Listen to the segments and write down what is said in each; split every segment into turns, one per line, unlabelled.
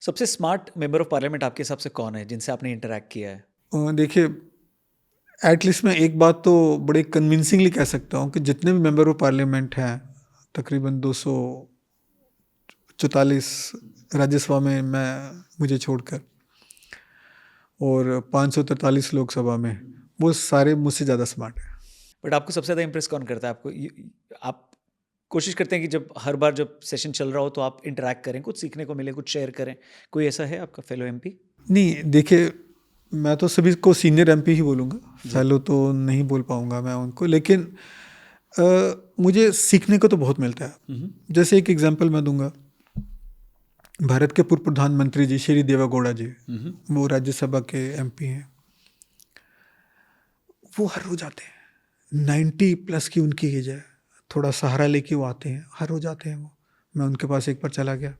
सबसे smart member of parliament आपके हिसाब से कौन है जिनसे आपने इंटरैक्ट किया है?
देखिए, एटलीस्ट मैं एक बात तो बड़े कन्विंसिंगली कह सकता हूँ कि जितने भी मेंबर ऑफ पार्लियामेंट हैं, तकरीबन 244 राज्यसभा में मुझे छोड़कर, और 543 लोकसभा में, वो सारे मुझसे ज़्यादा स्मार्ट हैं।
बट आपको सबसे ज़्यादा इंप्रेस कौन करता है आपको? आप कोशिश करते हैं कि जब हर बार जब सेशन चल रहा हो तो आप इंटरैक्ट करें, कुछ सीखने को मिले, कुछ शेयर करें। कोई ऐसा है आपका फेलो एमपी?
नहीं, देखिए, मैं तो सभी को सीनियर एमपी ही बोलूँगा,
जी।
फेलो तो नहीं बोल पाऊँगा मैं उनको, लेकिन मुझे सीखने को तो बहुत मिलता है। जैसे एक एग्जांपल मैं दूंगा, भारत के पूर्व प्रधानमंत्री जी श्री देवेगौड़ा जी, वो राज्यसभा के एमपी हैं। वो हर रोज आते हैं, 90+ की उनकी एज है, थोड़ा सहारा लेके वो आते हैं, हर रोज आते हैं वो। मैं उनके पास एक बार चला गया,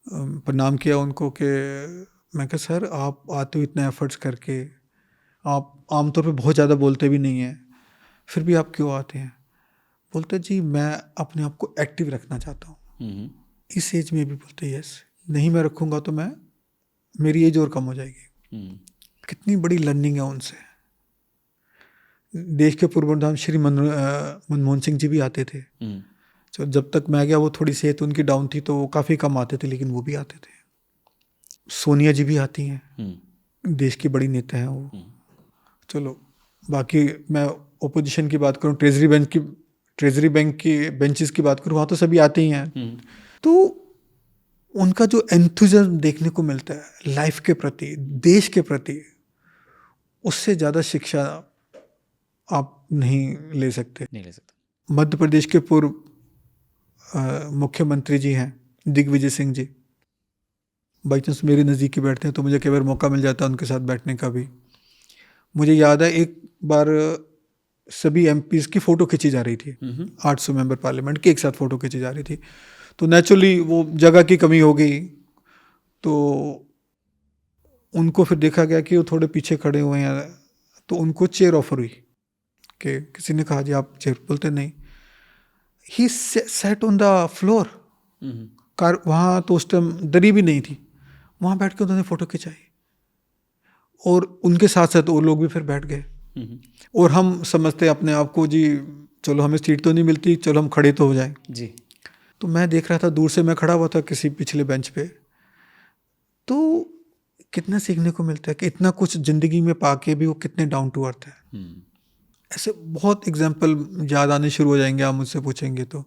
प्रणाम किया उनको कि मैं कहा सर आप आते हो इतना एफर्ट्स करके, आप आमतौर पे बहुत ज़्यादा बोलते भी नहीं हैं, फिर भी आप क्यों आते हैं? बोलते जी मैं अपने आप को एक्टिव रखना चाहता हूँ इस एज में भी। बोलते यस, नहीं मैं रखूँगा तो मेरी एज और कम हो जाएगी। कितनी बड़ी लर्निंग है उनसे। देश के पूर्व प्रधान श्री मनमोहन सिंह जी भी आते थे, तो जब तक मैं गया वो थोड़ी सेहत उनकी डाउन थी तो वो काफ़ी कम आते थे, लेकिन वो भी आते थे। सोनिया जी भी आती हैं, देश की बड़ी नेता हैं वो। चलो, बाकी मैं ओपोजिशन की बात करूँ, ट्रेजरी बैंक की बेंचेस की बात करूँ, वहाँ तो सभी आते ही हैं। तो उनका जो एंथुजियाज्म देखने को मिलता है लाइफ के प्रति, देश के प्रति, उससे ज़्यादा शिक्षा आप नहीं ले सकते। मध्य प्रदेश के पूर्व मुख्यमंत्री जी हैं दिग्विजय सिंह जी, बाई चांस मेरे नज़दीक ही बैठते हैं, तो मुझे कई बार मौका मिल जाता है उनके साथ बैठने का भी। मुझे याद है एक बार सभी एमपीज की फ़ोटो खींची जा रही थी, 800 मेंबर पार्लियामेंट की एक साथ फ़ोटो खींची जा रही थी, तो नेचुरली वो जगह की कमी हो गई, तो उनको फिर देखा गया कि वो थोड़े पीछे खड़े हुए हैं, तो उनको चेयर ऑफर हुई कि किसी ने कहा जी आप चेयर, बोलते नहीं, he set on the floor. Car वहाँ तो उस टाइम दरी भी नहीं थी, वहाँ बैठ के उन्होंने फ़ोटो खिंचाई, और उनके साथ साथ और लोग भी फिर बैठ गए। और हम समझते अपने आप को जी चलो हमें सीट तो नहीं मिलती, चलो हम खड़े तो हो जाएं
जी।
तो मैं देख रहा था दूर से, मैं खड़ा हुआ था किसी पिछले बेंच पे, तो कितना सीखने को मिलता है कि इतना कुछ जिंदगी में पाके भी वो कितने डाउन टू अर्थ है। ऐसे बहुत एग्जाम्पल याद आने शुरू हो जाएंगे आप मुझसे पूछेंगे तो।